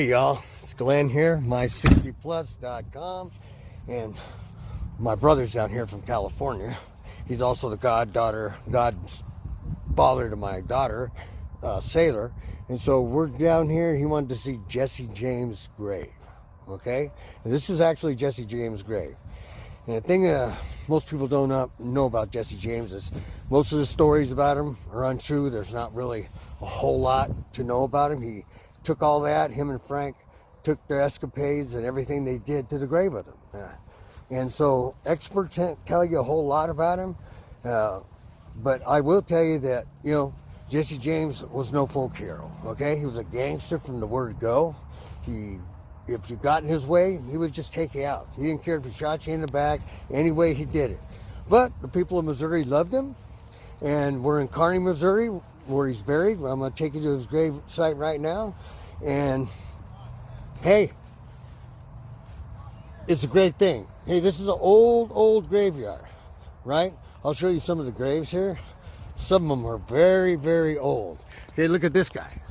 Hey y'all, it's Glenn here, my60plus.com, and my brother's down here from California. He's also the godfather to my daughter, Sailor, and so we're down here. He wanted to see Jesse James' grave, okay? And this is actually Jesse James' grave. And the thing most people don't know about Jesse James is most of the stories about him are untrue. There's not really a whole lot to know about him. He took all that, him and Frank took their escapades and everything they did to the grave with him. And so experts can't tell you a whole lot about him, but I will tell you that, you know, Jesse James was no folk hero, okay? He was a gangster from the word go. If you got in his way, he would just take you out. He didn't care if he shot you in the back. Any way he did it. But the people of Missouri loved him, and we're in Kearney, Missouri, where he's buried. I'm going to take you to his grave site right now. And hey, it's a great thing. Hey, this is an old graveyard, right? I'll show you some of the graves here. Some of them are very, very old. Okay, look at this guy.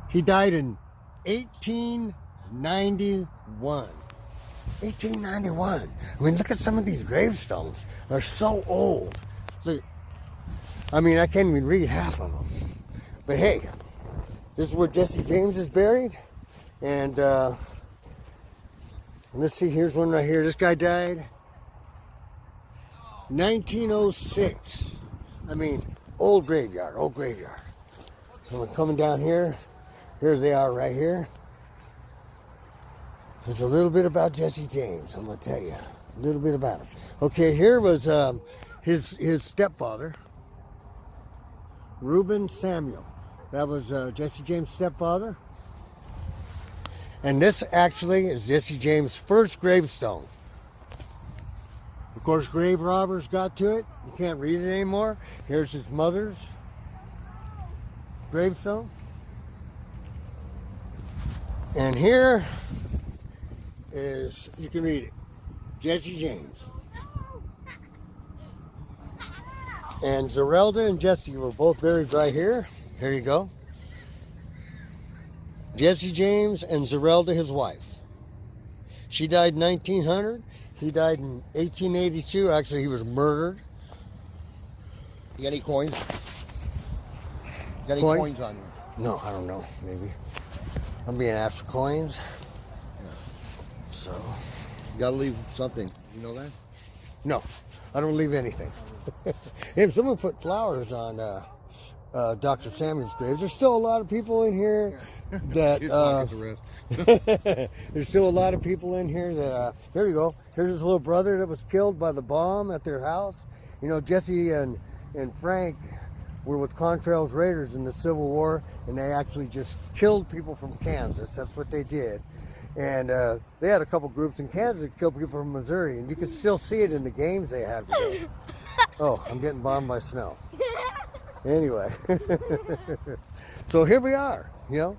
He died in 1891. 1891. I mean, look at some of these gravestones. They're so old. Look, I mean, I can't even read half of them. But hey, this is where Jesse James is buried. And let's see, here's one right here. This guy died 1906. I mean, old graveyard, old graveyard. And we're coming down here. Here they are right here. There's a little bit about Jesse James, I'm going to tell you. A little bit about him. Okay, here was his stepfather, Reuben Samuel. That was Jesse James' stepfather. And this actually is Jesse James' first gravestone. Of course, grave robbers got to it. You can't read it anymore. Here's his mother's gravestone. And here is, you can read it, Jesse James. And Zerelda and Jesse were both buried right here. Here you go. Jesse James and Zerelda, his wife. She died in 1900. He died in 1882. Actually, he was murdered. You got any coins? You got any coins on you? No, I don't know. Maybe. I'm being asked for coins. Yeah. So. You got to leave something. You know that? No, I don't leave anything. If someone put flowers on Dr. Samuel's grave, there's still a lot of people in here that there's still a lot of people in here that here you go. Here's his little brother that was killed by the bomb at their house. You know, Jesse and Frank were with Contrail's Raiders in the Civil War, and they actually just killed people from Kansas. That's what they did. And they had a couple groups in Kansas that killed people from Missouri, and you can still see it in the games they have today. Oh, I'm getting bombed by snow. Anyway, so here we are, you know.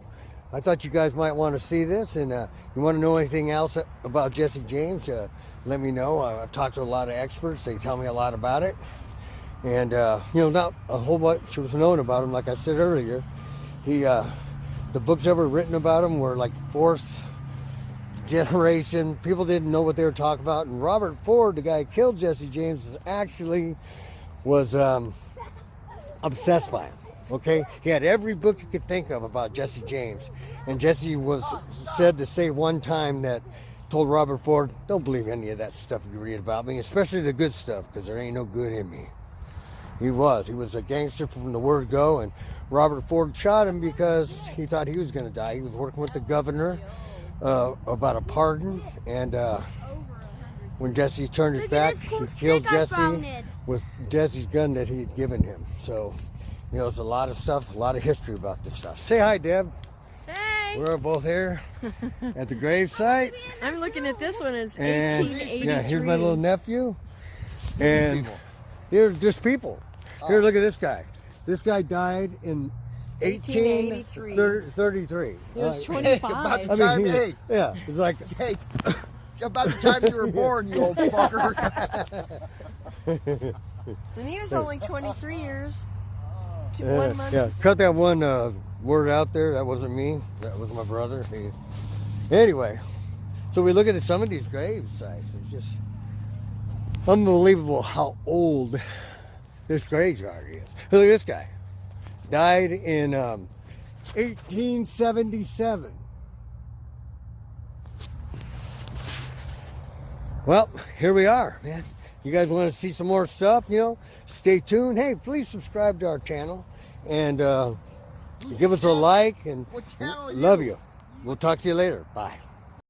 I thought you guys might want to see this, and you want to know anything else about Jesse James, let me know. I've talked to a lot of experts. They tell me a lot about it. And, you know, not a whole much was known about him, like I said earlier. The books that were written about him were like fourth generation. People didn't know what they were talking about. And Robert Ford, the guy who killed Jesse James, was obsessed by him. Okay, he had every book you could think of about Jesse James, and Jesse was said to say one time that told Robert Ford, "Don't believe any of that stuff you read about me, especially the good stuff, because there ain't no good in me." He was a gangster from the word go, and Robert Ford shot him because he thought he was going to die. He was working with the governor about a pardon, and when Jesse turned his back, he killed Jesse with Jesse's gun that he had given him. So, you know, there's a lot of stuff, a lot of history about this stuff. Say hi, Deb. Hey. We're both here at the gravesite. I'm looking at this one. It's 1883. Yeah, here's my little nephew. And here's just people. Here, look at this guy. This guy died in 1833. He was 25. About the time, hey. Yeah, it's like, hey, about the time you were born, you old fucker. And he was only 23 years. 1 month. Yeah, cut that one word out there. That wasn't me. That was my brother. Anyway, so we look at some of these grave sites. It's just unbelievable how old this graveyard is. Look at this guy. Died in 1877. Well, here we are, man. You guys want to see some more stuff, stay tuned. Hey, please subscribe to our channel and give us a like, and love you. We'll talk to you later. Bye.